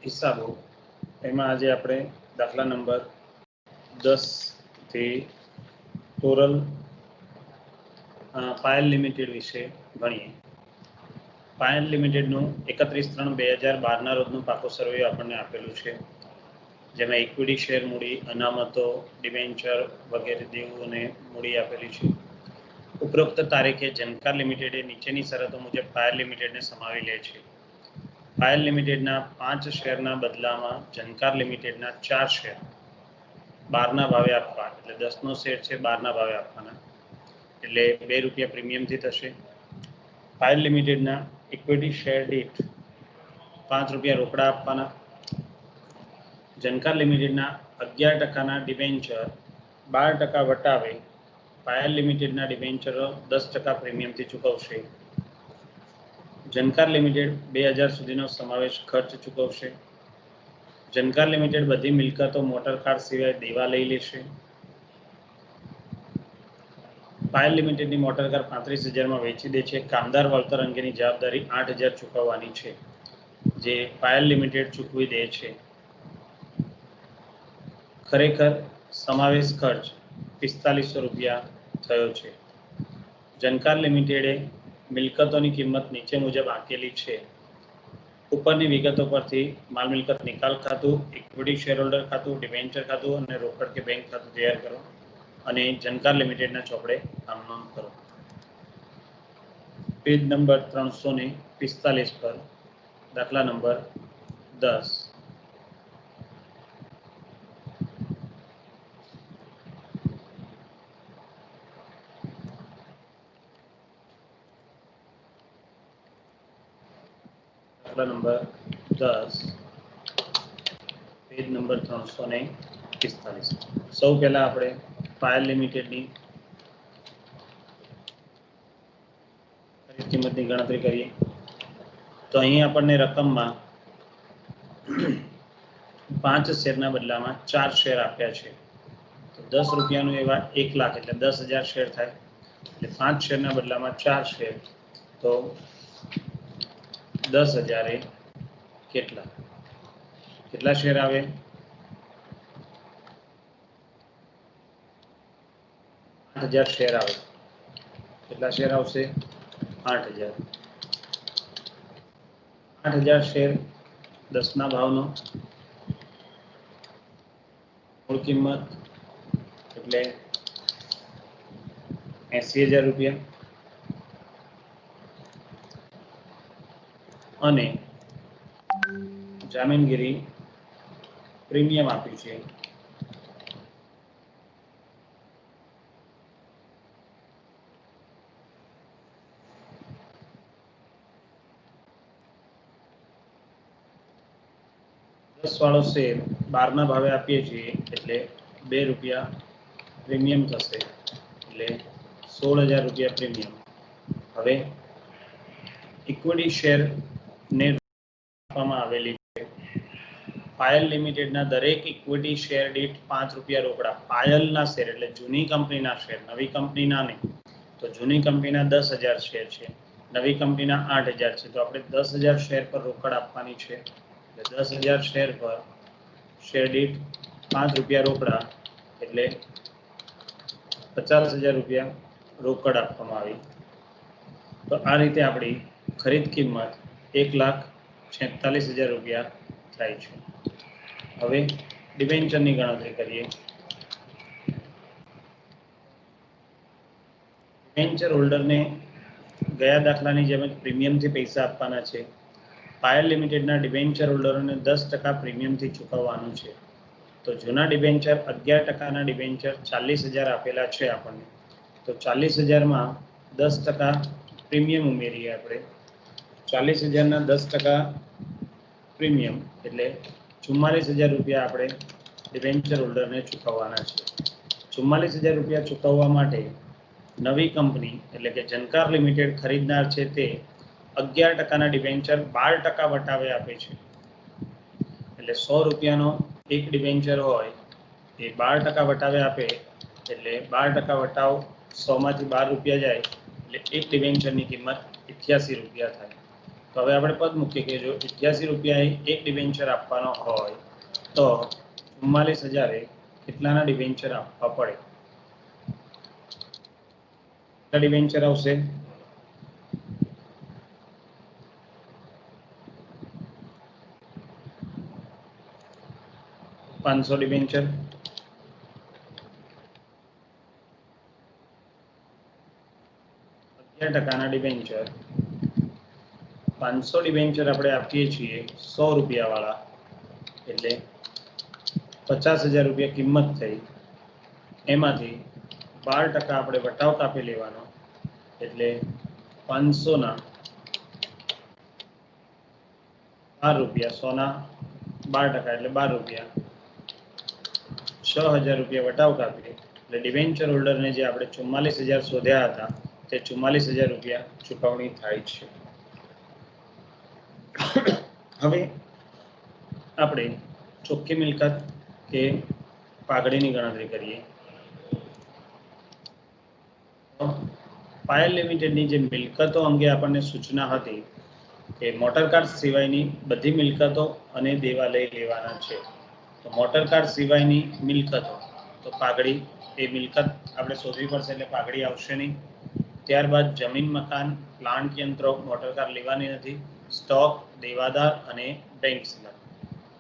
हिसाबों एमां आजे आपणे दाखला नंबर 10 थी तोरल पायल लिमिटेड विषे भणीए। पायल लिमिटेडનું 31/3/2012 રોજનું પાકો સર્વે આપણને આપેલું છે, જેમાં ઇક્વિટી શેર મૂડી, અનામતો, ડિબેન્ચર વગેરે દેવું અને મૂડી આપેલી છે। ઉપરોક્ત તારીખે જનકાર લિમિટેડે નીચેની શરતો મુજબ પાયલ લિમિટેડને સમાવી લે છે। પાયલ લિમિટેડના 5 શેરના બદલામાં જનકાર લિમિટેડના 4 શેર 12ના ભાવે આપવા, એટલે 10નો શેર છે 12ના ભાવે આપવાના, એટલે ₹2 પ્રીમિયમથી થશે। પાયલ લિમિટેડના ઇક્વિટી શેર દીઠ ₹5 રોકડા આપવાના। જનકાર લિમિટેડના 11%ના ડિબેન્ચર 12% વટાવે પાયલ લિમિટેડના ડિબેન્ચરો 10% પ્રીમિયમથી ચૂકવશે। જનકાર લિમિટેડ 2000 સુધીનો સમાવેશ ખર્ચ ચૂકવશે। જનકાર લિમિટેડ બધી મિલકતો મોટર કાર સિવાય દેવા લઈ લેશે। પાયલ લિમિટેડની મોટર કાર 35,000માં વેચી દે છે। કામદાર વળતર અંગેની જવાબદારી 8,000 ચૂકવવાની છે, જે પાયલ લિમિટેડ ચૂકવી દે છે। ખરેખર સમાવેશ ખર્ચ ₹4500 થયો છે। જનકાર લિમિટેડે મિલકતોની કિંમત નીચે મુજબ આંકેલી છે। ઉપરની વિગતો પરથી માલ મિલકત નિકાલ ખાતું, ઇક્વિટી શેરહોલ્ડર ખાતું, ડિબેન્ચર ખાતું અને રોકડ કે બેંક ખાતું તૈયાર કરો અને જનકાર લિમિટેડના ચોપડે નામ નોંધ કરો। પેજ નંબર 345 પર દાખલા નંબર 10 नंबर 10 पेज नंबर 345 सौ पहला आपणे पायल लिमिटेडनी किंमतनी गणतरी करिए तो अहीं आपणे रकममां 5 शेरना बदलामां 4 शेर आप्या छे, तो ₹10 एवा 1 लाख एटले 10,000 शेर थाय, એટલે 5 शेरना बदलामां 4 शेर तो 10,000 ए કેટલા કેટલા શેર આવે? 8,000 શેર આવે। કેટલા શેર આવશે? 8,000। 8,000 શેર 10ના ભાવનો મૂળ કિંમત એટલે ₹80,000 અને જામીનગીરી પ્રીમિયમ આપ્યું છે વાળો શેર 12ના ભાવે આપીએ છીએ એટલે ₹2 પ્રીમિયમ થશે, એટલે ₹16,000 પ્રીમિયમ। હવે ઇક્વિટી શેર ને આપવામાં આવેલી છે। પાયલ લિમિટેડના દરેક ઇક્વિટી શેર દીઠ ₹5 રોકડા। પાયલના શેર એટલે જૂની કંપનીના શેર, નવી કંપનીના નહીં। તો જૂની કંપનીના 10,000 શેર છે, નવી કંપનીના 8,000 છે, તો આપણે 10,000 શેર પર રોકડ આપવાની છે। 10,000 શેર પર શેર દીઠ ₹5 રોકડા એટલે ₹50,000 રોકડ આપવામાં આવી। તો આ રીતે આપણી ખરીદ કિંમત ₹1,46,000 થાય છે। હવે ડિબેન્ચરની ગણતરી કરીએ। ડિબેન્ચર હોલ્ડરને ગયા દાખલાની જેમ જ પ્રીમિયમથી પૈસા આપવાના છે। પાયલ લિમિટેડના ડિબેન્ચર હોલ્ડરોને 10% પ્રીમિયમથી ચૂકવવાનું છે। તો જૂના ડિબેન્ચર 11%ના ડિબેન્ચર 40,000 આપેલા છે આપણને, તો 40,000માં 10% પ્રીમિયમ ઉમેરીએ આપણે। 40,000ના 10% પ્રીમિયમ એટલે ₹44,000 આપણે ડિબેન્ચર હોલ્ડરને ચૂકવવાના છે। ₹44,000 ચૂકવવા માટે નવી કંપની એટલે કે જનકાર લિમિટેડ ખરીદનાર છે તે 11%ના ડિબેન્ચર 12% વટાવે આપે છે। એટલે ₹100નો એક ડિબેન્ચર હોય એ 12% વટાવે આપે એટલે 12% વટાવ 100માંથી ₹12 જાય એટલે એક ડિબેન્ચરની કિંમત ₹88 થાય। તો તો હવે આપણે પદ મૂકીએ કે જો 88 રૂપિયાએ એક ડિબેન્ચર આપવાનો હોય તો 44,000 કેટલાના ડિબેન્ચર આપવા પડે? કેટલા ડિબેન્ચર આવશે? 500 ડિબેન્ચર. 11% ડિબેન્ચર. 500 ડિબેન્ચર આપણે આપીએ છીએ 100 રૂપિયા વાળા, એટલે 50,000 રૂપિયા કિંમત થઈ. એમાંથી 12% આપણે વટાવ કાપી લેવાનો, એટલે 500 ના 12 રૂપિયા, 100 ના 12% એટલે 12 રૂપિયા, 6,000 રૂપિયા વટાવ કાપીએ એટલે ડિબેન્ચર હોલ્ડરને જે આપણે 44,000 શોધ્યા હતા તે 44,000 રૂપિયા ચૂકવણી થાય છે. હવે આપણે ચોખ્ખી મિલકત કે પાઘડીની ગણતરી કરીએ. પાયલ લિમિટેડની જે મિલકતો અંગે આપણને સૂચના હતી કે મોટરકાર સિવાયની બધી મિલકતો અને દેવા લઈ લેવાના છે. તો મોટરકાર સિવાયની મિલકતો, તો પાઘડી એ મિલકત આપણે શોધવી પડશે, એટલે પાઘડી આવશે નહીં. ત્યારબાદ જમીન, મકાન, પ્લાન્ટ, યંત્રો, મોટરકાર લેવાની નથી. સ્ટોક, દેવાદાર અને બેંક સિલક.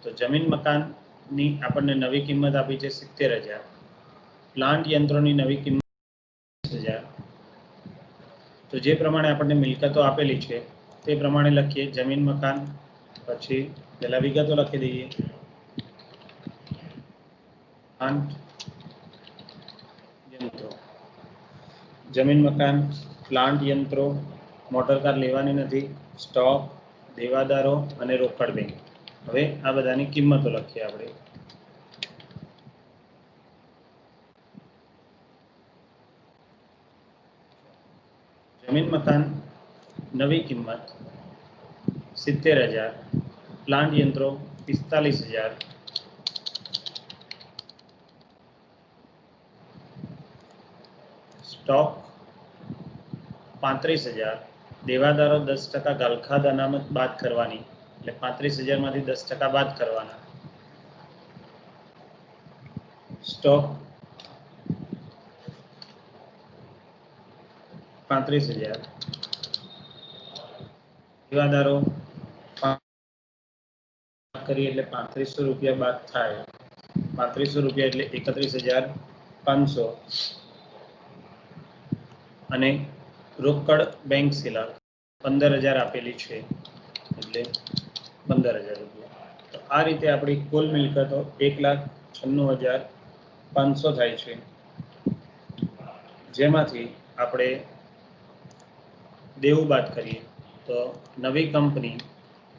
તો જમીન મકાનની આપણને નવી કિંમત આપી છે 70,000. પ્લાન્ટ યંત્રોની નવી કિંમત 20,000. તો જે પ્રમાણે આપણને મિલકતો આપેલી છે તે પ્રમાણે લખીએ. જમીન મકાન, પછી પહેલા વિગતો લખી દઈએ. પ્લાન્ટ યંત્રો, જમીન મકાન, પ્લાન્ટ યંત્રો, મોટરકાર લેવાની નથી, સ્ટોક, દેવાદારો અને રોકડ બેંક. હવે આ બધાની કિંમતો લખીએ આપણે. જમીન મકાન નવી કિંમત 70,000, પ્લાન્ટ યંત્રો 45,000, સ્ટોક 35,000, દેવાદારો 10% ગાલખાદ અનામત બાદ કરવાની, એટલે 35,000 માંથી 10% બાદ કરવાના. સ્ટોક 35,000, દેવાદારો કરીએ એટલે 3500 રૂપિયા બાદ થાય. 3500 રૂપિયા એટલે 31,500. અને રોકડ બેંક સિલક 15,000 આપેલી છે, એટલે 15,000 રૂપિયા. તો આ રીતે આપણી કુલ મિલકતો 1,96,500 થાય છે, જેમાંથી આપણે દેવું બાદ કરીએ તો નવી કંપની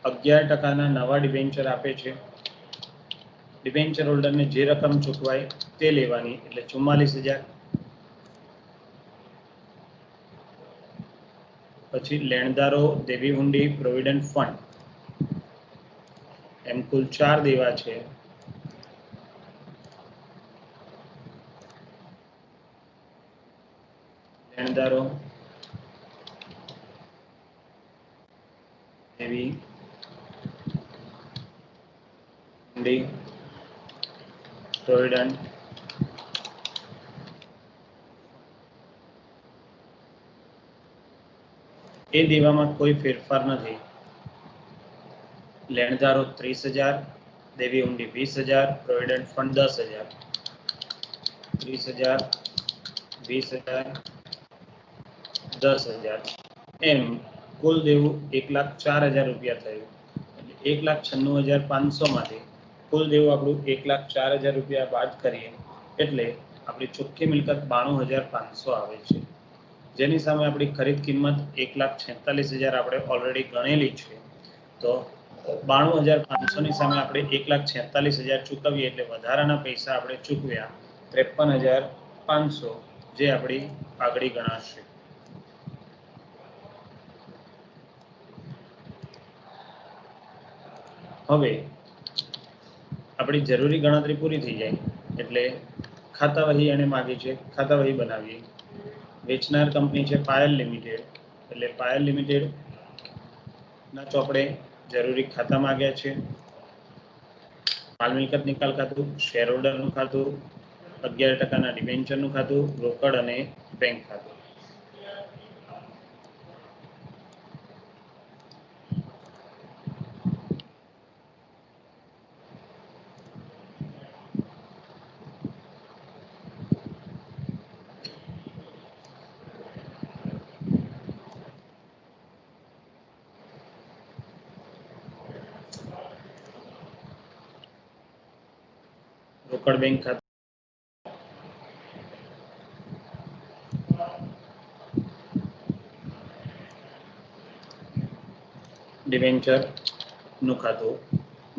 11%ના નવા ડિબેન્ચર આપે છે. ડિબેન્ચર હોલ્ડરને જે રકમ ચૂકવાય તે લેવાની, એટલે 44,000. પછી લેણદારો, દેવી હુંડી, પ્રોવિડન્ટ ફંડ, એમ કુલ 4 દેવા છે. લેણદારો, દેવી હુંડી, પ્રોવિડન્ટ. એ દેવામાં કોઈ ફેરફાર નથી. લેણદારો 30,000, દેવી હુંડી 20,000, પ્રોવિડન્ટ ફંડ 10,000. 30,000, 20,000, 10,000, એમ કુલ દેવું 1,04,000 રૂપિયા થયું. એટલે 1,96,500 માંથી કુલ દેવું આપણું 1,04,000 રૂપિયા બાદ કરીએ એટલે આપણી ચોખ્ખી મિલકત 92,500 આવે છે, જેની સામે આપણી ખરીદ કિંમત 1,46,000 આપણે ઓલરેડી ગણેલી છે. તો 92,500 ની સામે આપણે 1,46,000 ચૂકવીએ એટલે વધારાના પૈસા આપણે ચૂકવ્યા 53,500, જે આપણી પાઘડી ગણાશે. હવે આપણી જરૂરી ગણતરી પૂરી થઈ જાય એટલે ખાતા વહી એને માગી છે, ખાતા વહી બનાવીએ. વેચનાર કંપની છે પાયલ લિમિટેડ, એટલે પાયલ લિમિટેડ ના ચોપડે જરૂરી ખાતા માંગ્યા છે, માલ મિલકત નિકાલ ખાતું, શેર હોલ્ડરનું ખાતું, 11% ડિબેન્ચરનું ખાતું, રોકડ અને બેંક ખાતું. રોકડ બેંક ખાતું, ડિબેન્ચર નું ખાતું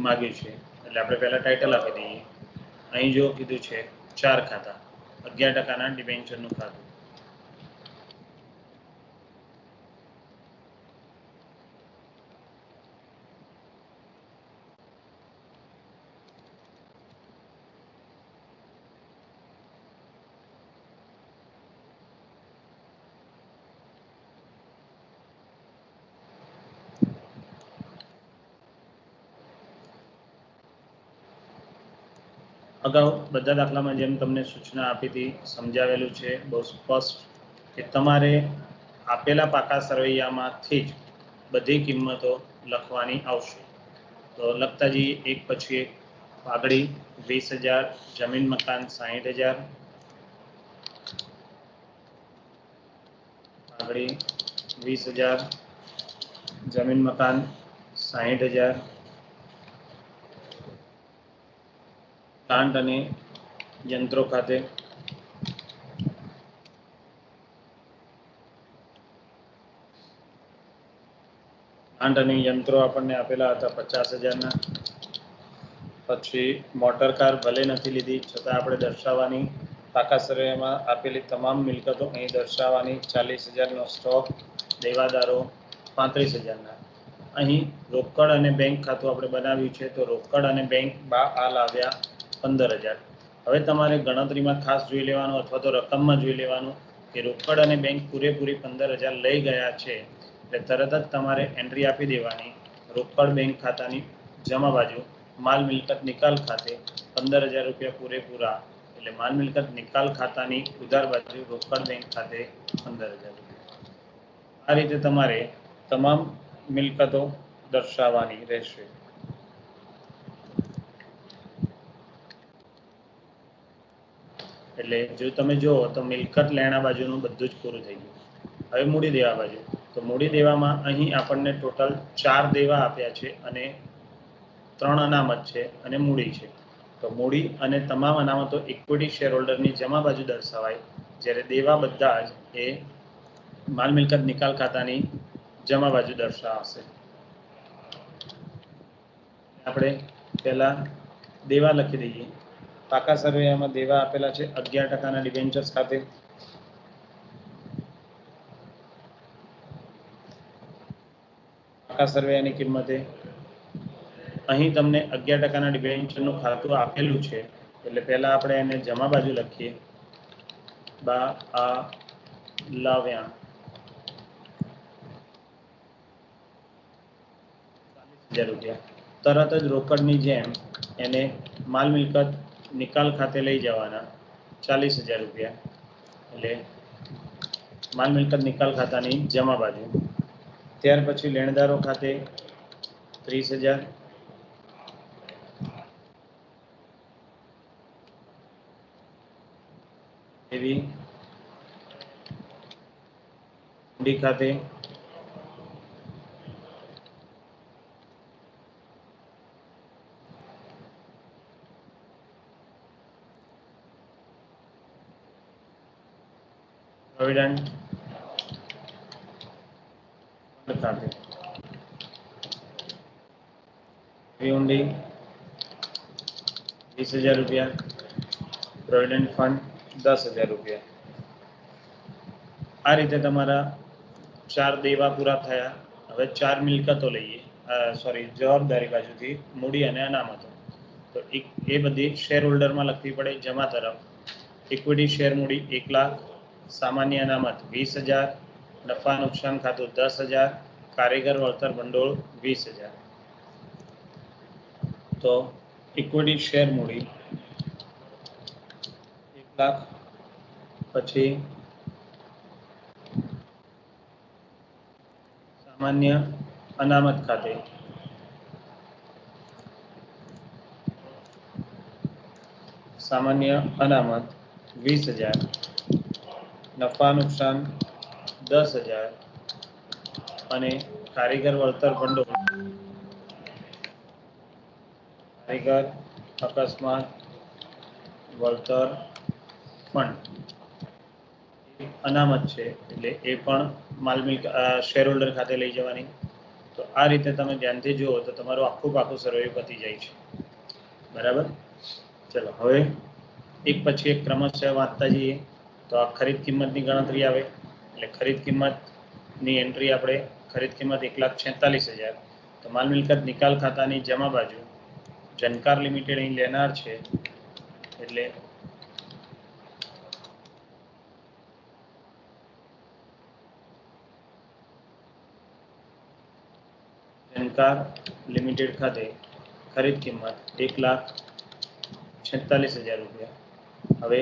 માગ્યું છે, એટલે આપણે પહેલા ટાઇટલ આપી દઈએ. અહીં જો કીધું છે 4 ખાતા, 11% ડિબેન્ચરનું ખાતું. અગાઉ બધા દાખલામાં જેમ તમને સૂચના આપી હતી, સમજાવેલું છે બહુ સ્પષ્ટ કે તમારે આપેલા પાકા સરવૈયામાંથી જ બધી કિંમતો લખવાની આવશે. તો લખતા જઈએ એક પછી એક. પાઘડી 20,000, જમીન મકાન 60,000, પાઘડી 20,000, જમીન મકાન 60,000, પ્લાન્ટ અને યંત્રો ખાતે પ્લાન્ટ અને યંત્રો આપણને આપેલા હતા 50,000ના. પછી મોટર કાર ભલે નથી લીધી છતાં આપણે દર્શાવવાની, પાકા સરવૈયામાં આપેલી તમામ મિલકતો અહીં દર્શાવવાની. 40,000નો સ્ટોક, દેવાદારો 35,000ના. અહીં રોકડ અને બેંક ખાતું આપણે બનાવ્યું છે, તો રોકડ અને બેંક હાલ આવ્યા 15,000. હવે તમારે ગણતરીમાં ખાસ જોઈ લેવાનું અથવા તો રકમમાં જોઈ લેવાનું કે રોકડ અને બેંક પૂરેપૂરી 15,000 લઈ ગયા છે, એટલે તરત જ તમારે એન્ટ્રી આપી દેવાની રોકડ બેંક ખાતાની જમા બાજુ માલ મિલકત નિકાલ ખાતે 15,000 રૂપિયા પૂરેપૂરા, એટલે માલ મિલકત નિકાલ ખાતાની ઉધાર બાજુ રોકડ બેંક ખાતે 15,000 રૂપિયા. આ રીતે તમારે તમામ મિલકતો દર્શાવવાની રહેશે. એટલે જો તમે જુઓ તો મિલકત લેણા બાજુનું બધું જ પૂરું થઈ ગયું. હવે મૂડી દેવા બાજુ, તો મૂડી દેવામાં અહીં આપણને ટોટલ 4 દેવા આપ્યા છે અને 3 અનામત છે અને મૂડી છે. તો મૂડી અને તમામ અનામતો ઇક્વિટી શેર હોલ્ડરની જમા બાજુ દર્શાવાય, જ્યારે દેવા બધા જ એ માલ મિલકત નિકાલ ખાતાની જમા બાજુ દર્શાવાશે. આપણે પહેલા દેવા લખી દઈએ. પાકા સરવૈયામાં દેવા આપેલા છે 11%ના ડિબેન્ચર્સ ખાતે. પાકા સરવૈયાની કિંમતે અહીં તમને 11%ના ડિબેન્ચરનું ખાતું આપેલું છે, એટલે પહેલા આપણે એને જમા બાજુ લખીએ. લાવ્યા 40,000 રૂપિયા. તરત જ રોકડની જેમ એને માલ મિલકત નિકાલ ખાતે લઈ જવાના 40,000 રૂપિયા, એટલે માલ મિલકત નિકાલ ખાતાની જમા બાજુ. ત્યાર પછી લેણદારો ખાતે 30,000, એવી મૂડી ખાતે પ્રોવિડન્ટ ખાતે ઊંડી 20,000 રૂપિયા, પ્રોવિડન્ટ ફંડ 10,000 રૂપિયા. આ રીતે તમારા 4 દેવા પૂરા થયા. હવે 4 મિલકતો લઈએ, જવાબદારી બાજુથી મૂડી અને અનામતો. તો એ બધી શેર હોલ્ડરમાં લખવી પડે જમા તરફ. ઇક્વિટી શેર મૂડી 1 લાખ, સામાન્ય અનામત 20,000, નફા નુકસાન ખાતું 10,000, કારીગર વળતર ભંડોળ 20,000. તો ઇક્વિટી શેર મૂડી 1 લાખ. પછી સામાન્ય અનામત ખાતે સામાન્ય અનામત 20,000. નફા નુકસાન 10,000. અને કારીગર વળતર ભંડોળ કારીગર અકસ્માત વળતર ફંડ અનામત છે એટલે એ પણ માલ મિલ્ક શેર હોલ્ડર ખાતે લઈ જવાની. તો આ રીતે તમે ધ્યાનથી જુઓ તો તમારું આખું સર્વે પતી જાય છે. બરાબર. ચલો હવે એક પછી એક ક્રમશઃ વાંચતા જઈએ. તો આ ખરીદ કિંમતની ગણતરી આવે એટલે ખરીદ કિંમતની એન્ટ્રી આપણે ખરીદ કિંમત 1,46,000. તો માલ મિલકત નિકાલ ખાતાની જમા બાજુ જનકાર લિમિટેડ અહીં લેનાર છે એટલે જનકાર લિમિટેડ ખાતે ખરીદ કિંમત 1,46,000 રૂપિયા. હવે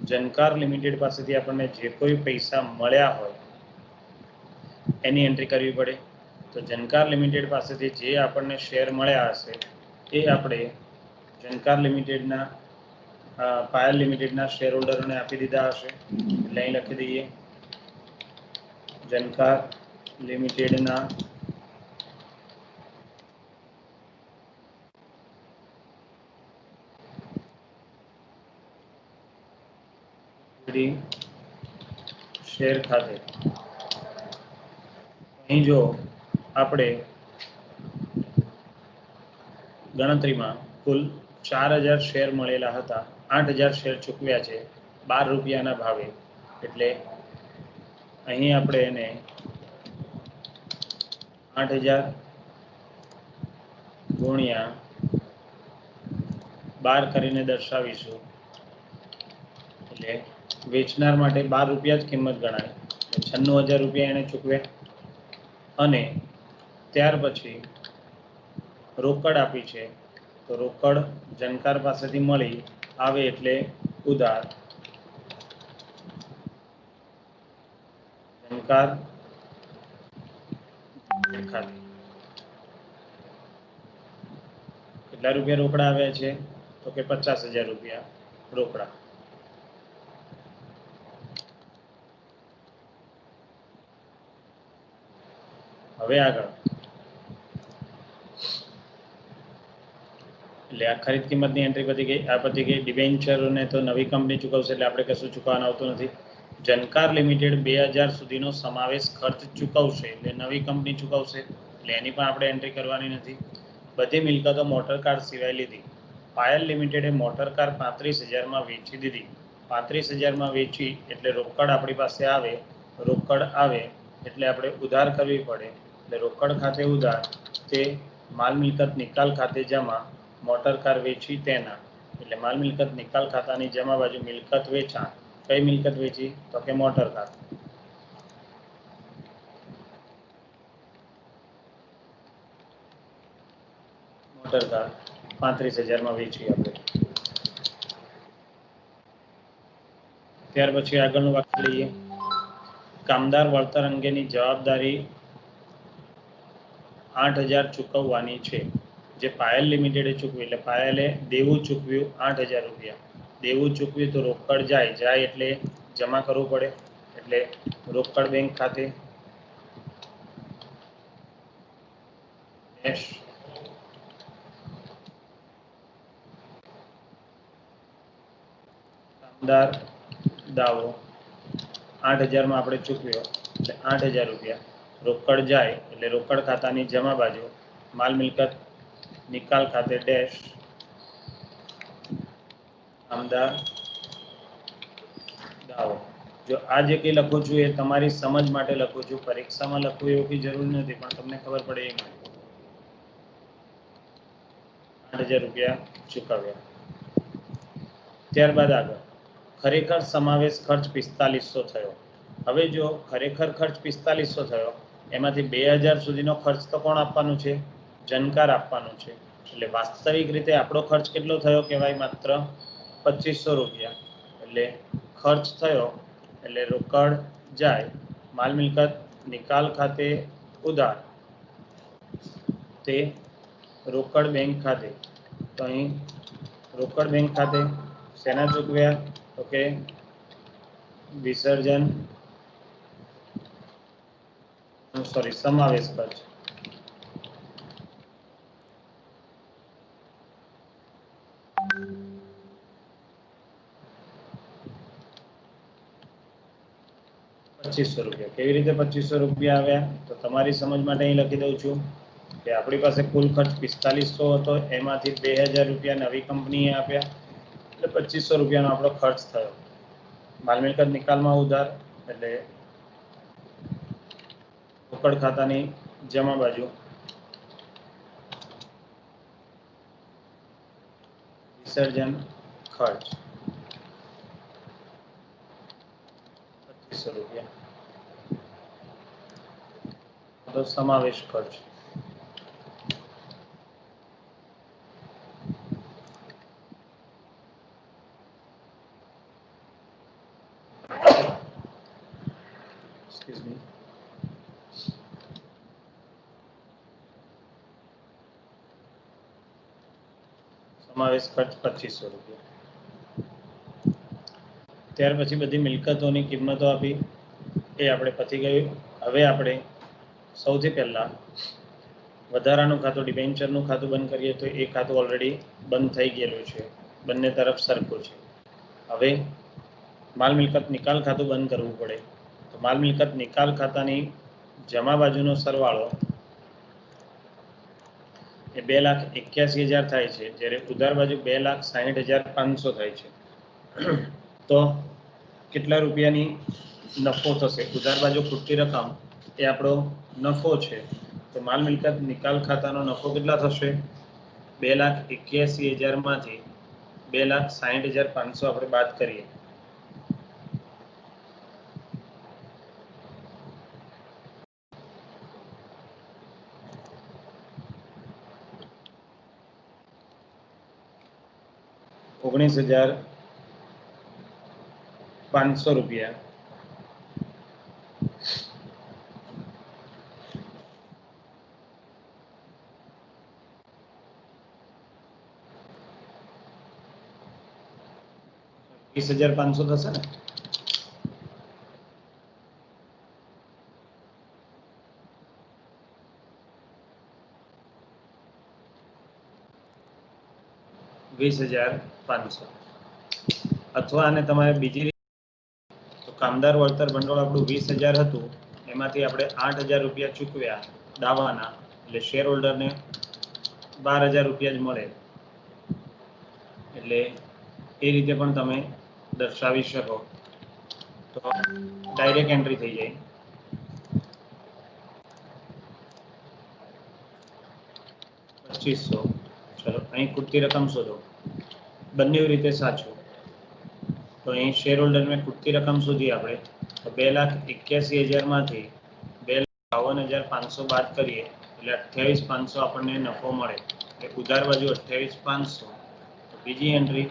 જનકાર લિમિટેડ પાસેથી આપણને જે કોઈ પૈસા મળ્યા હોય એની એન્ટ્રી કરવી પડે. તો જનકાર લિમિટેડ પાસેથી જે આપણને શેર મળ્યા હશે એ આપણે જનકાર લિમિટેડના પાયલ લિમિટેડના શેર હોલ્ડરોને આપી દીધા હશે એટલે અહીં લખી દઈએ જનકાર લિમિટેડના શેર ખાતે. અહીં જો આપણે ગણતરીમાં કુલ 4,000 શેર મળેલા હતા, 8,000 શેર ચૂકવ્યા છે 12 રૂપિયાના ભાવે. એટલે અહીં આપણે એને 8,000 ગુણ્યા 12 કરીને દર્શાવીશું. એટલે વેચનાર માટે 12 રૂપિયા જ કિંમત ગણાય. 96,000 રૂપિયા એને ચૂકવ્યા અને ત્યાર પછી રોકડ આપી છે. તો રોકડ જનકાર પાસેથી મળી આવે એટલે ઉધાર જનકાર ખાતે. કેટલા રૂપિયા રોકડા આવ્યા છે તો કે 50,000 રૂપિયા રોકડા. હવે આગળ એટલે આ ખરીદ કિંમતની એન્ટ્રી પતી ગઈ. આ પતી ગઈ. ડિબેન્ચરોને તો નવી કંપની ચૂકવશે એટલે આપણે કશું ચૂકવવાનું આવતું નથી. જનકાર લિમિટેડ 2,000 સુધીનો સમાવેશ ખર્ચ ચૂકવશે એટલે નવી કંપની ચૂકવશે એટલે એની પણ આપણે એન્ટ્રી કરવાની નથી. બધી મિલકતો મોટર કાર સિવાય લીધી. પાયલ લિમિટેડે મોટર કાર 35,000માં વેચી દીધી. 35,000માં વેચી એટલે રોકડ આપણી પાસે આવે. રોકડ આવે એટલે આપણે ઉધાર કરવી પડે એટલે રોકડ ખાતે ઉધાર તે માલ મિલકત નિકાલ ખાતે જમા. મોટર કાર વેચી તેના એટલે માલ મિલકત નિકાલ ખાતાની જમા બાજુ મિલકત વેચાણ. કઈ મિલકત વેચી તો કે મોટર કાર. મોટર કાર 35,000માં વેચી આપણે. ત્યાર પછી આગળનું વાક્ય લઈએ. કામદાર વળતર અંગેની જવાબદારી 8,000 ચૂકવવાની છે જે પાયલ લિમિટેડે ચૂકવી. એટલે પાયલે દેવું ચૂકવ્યું 8,000 રૂપિયા. દેવું ચૂકવ્યું તો રોકડ જાય એટલે જમા કરવું પડે એટલે રોકડ બેંક ખાતે કામદાર દાવો 8,000માં આપણે ચૂકવ્યો એટલે 8,000 રૂપિયા. રોકડ જાય એટલે રોકડ ખાતાની જમા બાજુ માલ મિલકત નિકાલ ખાતે ડેશ કામદાર દાવો. જો આ જે કંઈ લખું છું એ તમારી સમજ માટે લખું છું. પરીક્ષામાં લખવું એવું કંઈ જરૂર નથી પણ તમને ખબર પડે એ માટે. 8,000 રૂપિયા ચૂકવ્યા. ત્યારબાદ આગળ ખરેખર સમાવેશ ખર્ચ 4,500 થયો. હવે જો ખરેખર ખર્ચ 4,500 થયો એમાંથી 2000 સુધીનો ખર્ચ તો કોણ આપવાનું છે? જનકાર આપવાનું છે. એટલે વાસ્તવિક રીતે આપણો ખર્ચ કેટલો થયો કહેવાય? માત્ર 2500 રૂપિયા. એટલે ખર્ચ થયો એટલે રોકડ જાય, માલ મિલકત નિકાલ ખાતે ઉધાર, તે રોકડ બેંક ખાતે. તો અહીં રોકડ બેંક ખાતે શેના ચૂકવ્યા? તો કે વિસર્જન સમાવેશ ખર્ચ. ₹2500. કેવી રીતે ₹2500 આવ્યા? તો તમારી સમજ માટે અહીં લખી દઉં છું કે આપણી પાસે કુલ ખર્ચ 4500 હતો, એમાંથી 2000 રૂપિયા નવી કંપનીએ આપ્યા, એટલે ₹2500 આપણો ખર્ચ થયો. માલ મિલકત નિકાલમાં ઉધાર એટલે રોકડ ખાતાની જમા બાજુ વિસર્જન ખર્ચ ₹2500. તો સમાવેશ ખર્ચ સમાવેશ ખર્ચ ₹2500. ત્યાર પછી બધી મિલકતોની કિંમતો આપી, એ આપણે પતી ગયું. હવે આપણે સૌથી પહેલાં વધારાનું ખાતું ડિબેન્ચરનું ખાતું બંધ કરીએ. તો એ ખાતું ઓલરેડી બંધ થઈ ગયેલું છે, બંને તરફ સરખું છે. હવે માલ મિલકત નિકાલ ખાતું બંધ કરવું પડે. તો માલ મિલકત નિકાલ ખાતાની જમા બાજુનો સરવાળો એ 2,81,000 થાય છે, જ્યારે ઉધાર બાજુ 2,60,500 થાય છે. તો કેટલા રૂપિયાની નફો થશે? ઉધાર બાજુ ખૂટતી રકમ એ આપણો નફો છે. તો માલ મિલકત નિકાલ ખાતાનો નફો કેટલા થશે? 2,81,000 માંથી 2,60,500 આપણે બાદ કરીએ. ₹19,500. ₹20,500 થશે ને? ₹20,500. અથવા આને તમારે બીજી રીતે, તો કામદાર વળતર ભંડોળ આપણું 20,000 હતું, એમાંથી આપણે 8,000 રૂપિયા ચૂકવ્યા દાવાના, એટલે શેર હોલ્ડરને 12,000 રૂપિયા જ મળે. એટલે એ રીતે પણ તમે દર્શાવી શકો. તો ડાયરેક્ટ એન્ટ્રી થઈ જાય. ₹2500. ચલો અહીં ખૂટતી રકમ શોધો. બંને રીતે સાચું. તો અહીં શેર હોલ્ડરને ખૂટતી રકમ શોધી આપણે. તો 2,81,000 માંથી 2,52,500 બાદ કરીએ એટલે 28,500 આપણને નફો મળે. એટલે ઉધાર બાજુ 28,500. તો બીજી એન્ટ્રી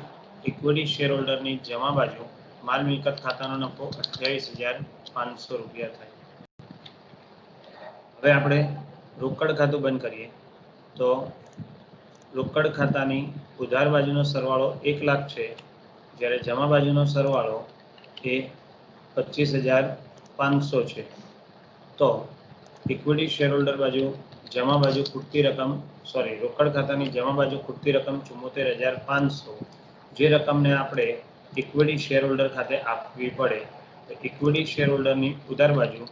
ઇક્વિટી શેર હોલ્ડરની જમા બાજુ માલ મિલકત ખાતાનો નફો ₹28,500 થાય. હવે આપણે રોકડ ખાતું બંધ કરીએ. તો રોકડ ખાતાની ઉધાર બાજુનો સરવાળો 1 લાખ છે, જ્યારે જમા બાજુનો સરવાળો એ 25,500 છે. તો ઇક્વિટી શેર હોલ્ડર બાજુ જમા બાજુ ખૂટતી રકમ રોકડ ખાતાની જમા બાજુ ખૂટતી રકમ 74,500. જે રકમને આપણે ઇક્વિટી શેર હોલ્ડર ખાતે આપવી પડે. તો ઇક્વિટી શેર હોલ્ડરની ઉધાર બાજુ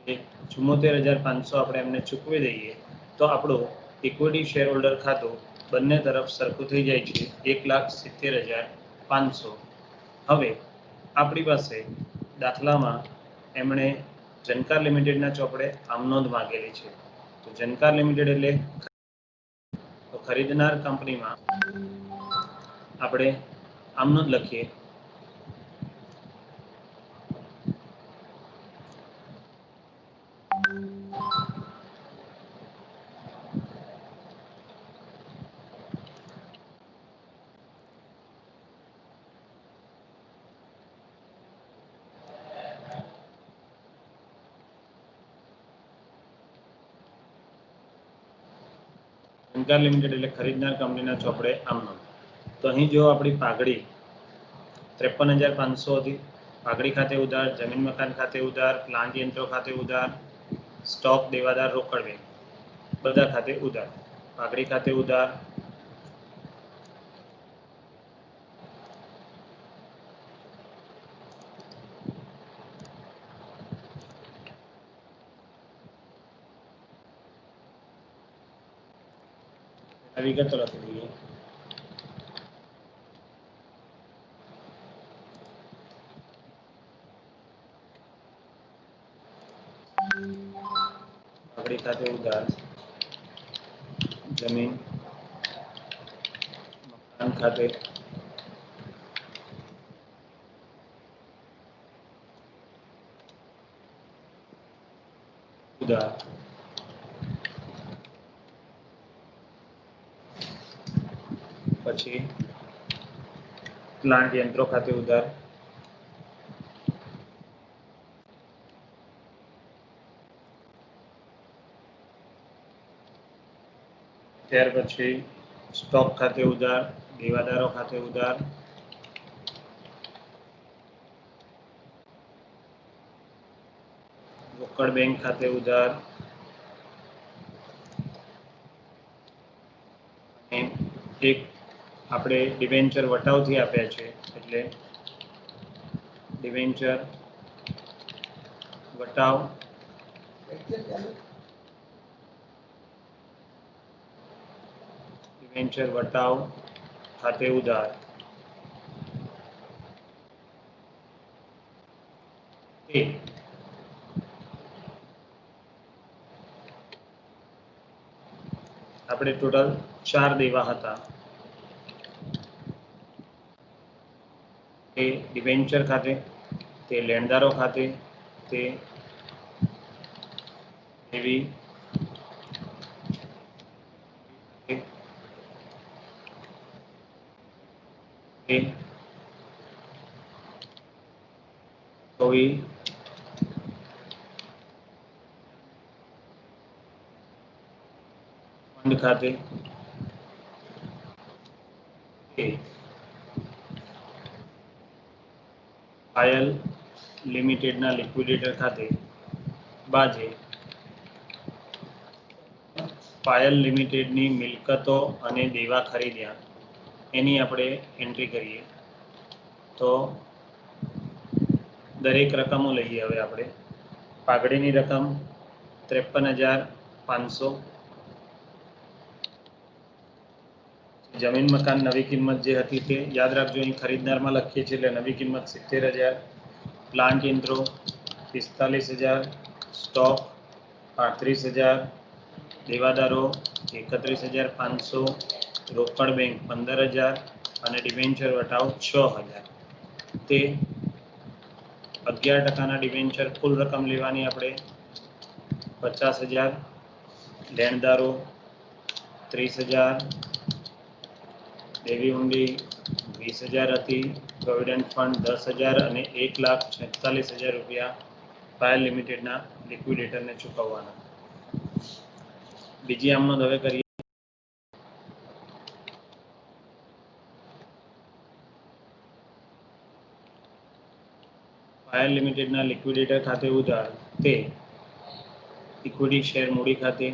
74,500 આપણે એમને ચૂકવી દઈએ. તો આપણું ઇક્વિટી શેર હોલ્ડર ખાતું બંને તરફ સરખું થઈ જાય છે, 1,70,500. હવે આપણી પાસે દાખલામાં એમણે જનકાર લિમિટેડના ચોપડે આમનોંધ માંગેલી છે. તો જનકાર લિમિટેડ એટલે તો ખરીદનાર કંપનીમાં આપણે આમનોંધ લખીએ. ઝંકાર લિમિટેડ એટલે ખરીદનાર કંપનીના ચોપડે આમનો. તો અહીં જો આપણી પાઘડી 53,500 હતી, પાઘડી ખાતે ઉધાર, જમીન મકાન ખાતે ઉધાર, પ્લાન્ટ યંત્રો ખાતે ઉધાર, સ્ટોક, દેવાદાર, રોકડ બેંક બધા ખાતે ઉધાર. પાઘડી ખાતે ઉધાર, વિગતો લખી દઈએ. પાઘડી ખાતે ઉધાર, જમીન મકાન ખાતે ઉધાર, પછી પ્લાન્ટ યંત્રો ખાતે ઉધાર, ત્યાર પછી સ્ટોક ખાતે ઉધાર, દેવાદારો ખાતે ઉધાર, રોકડ બેંક ખાતે ઉધાર, અને એક આપણે ડિબેન્ચર વટાવથી આપ્યા છે એટલે ડિબેન્ચર વટાવ ડિબેન્ચર વટાવ ખાતે ઉધાર, આપણે ટોટલ 4 દેવા હતા. તે ડિબેન્ચર ખાતે, તે લેણદારો ખાતે, તે એવી કોઈ ફંડ ખાતે, પાયલ લિમિટેડના લિક્વિડેટર ખાતે બાજે પાયલ લિમિટેડની મિલકતો અને દેવા ખરીદ્યા એની આપણે એન્ટ્રી કરીએ. તો દરેક રકમો લઈએ. હવે આપણે પાઘડીની રકમ 53,500, જમીન મકાન નવી કિંમત જે હતી તે યાદ રાખજો, અહીં ખરીદનારમાં લખીએ છીએ એટલે નવી કિંમત 70,000, પ્લાન્ટ યંત્રો 45,000, સ્ટોક 35,000, દેવાદારો 31,500, રોકડ બેંક 15,000 અને ડિબેન્ચર વટાવ 6,000. તે 11% ડિબેન્ચર કુલ રકમ લેવાની આપણે 50,000, લેણદારો 30,000, દેવી હુંડી 20,000 હતી, પ્રોવિડન્ટ ફંડ 10,000 અને 1,46,000 રૂપિયા પાયલ લિમિટેડના લિક્વિડેટરને ચૂકવવાના. બીજી આમનોંધ હવે કરીએ. પાયલ લિમિટેડના લિક્વિડેટર ખાતે ઉધાર, તે ઇક્વિટી શેર મૂડી ખાતે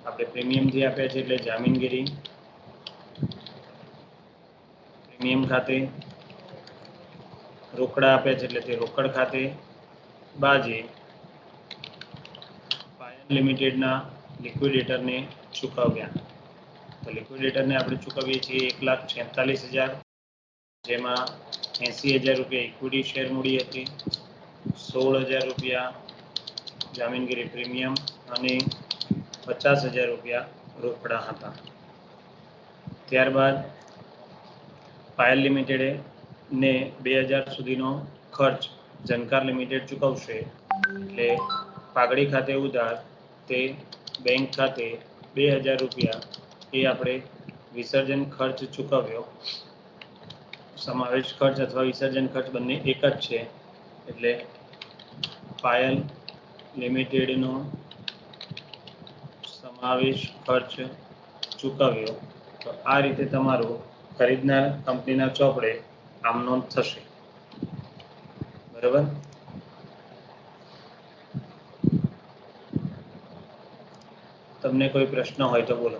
આપણે પ્રીમિયમથી આપ્યા છે એટલે જામીનગીરી પ્રીમિયમ ખાતે, રોકડા આપ્યા છે એટલે તે રોકડ ખાતે બાજે પાયલ લિમિટેડના લિક્વિડેટરને ચૂકવ્યા. તો લિક્વિડેટરને આપણે ચૂકવીએ છીએ 1,46,000, જેમાં 80,000 રૂપિયા ઇક્વિટી શેર મૂડી હતી, 16,000 રૂપિયા જામીનગીરી પ્રીમિયમ અને 50,000 રૂપિયા રોકડા હતા. ત્યારબાદ પાયલ લિમિટેડે ને 2,000 સુધીનો ખર્ચ ઝંકાર લિમિટેડ ચૂકવશે એટલે પાઘડી ખાતે ઉધાર, તે બેંક ખાતે 2,000 રૂપિયા એ આપણે વિસર્જન ખર્ચ ચૂકવ્યો. સમાવેશ ખર્ચ અથવા વિસર્જન ખર્ચ બંને એક જ છે એટલે પાયલ લિમિટેડનો સમાવેશ ખર્ચ ચૂકવ્યો, તો આ રીતે તમારું ખરીદનાર કંપનીના ચોપડે આમ નોંધ થશે. બરાબર. તમને કોઈ પ્રશ્ન હોય તો બોલો.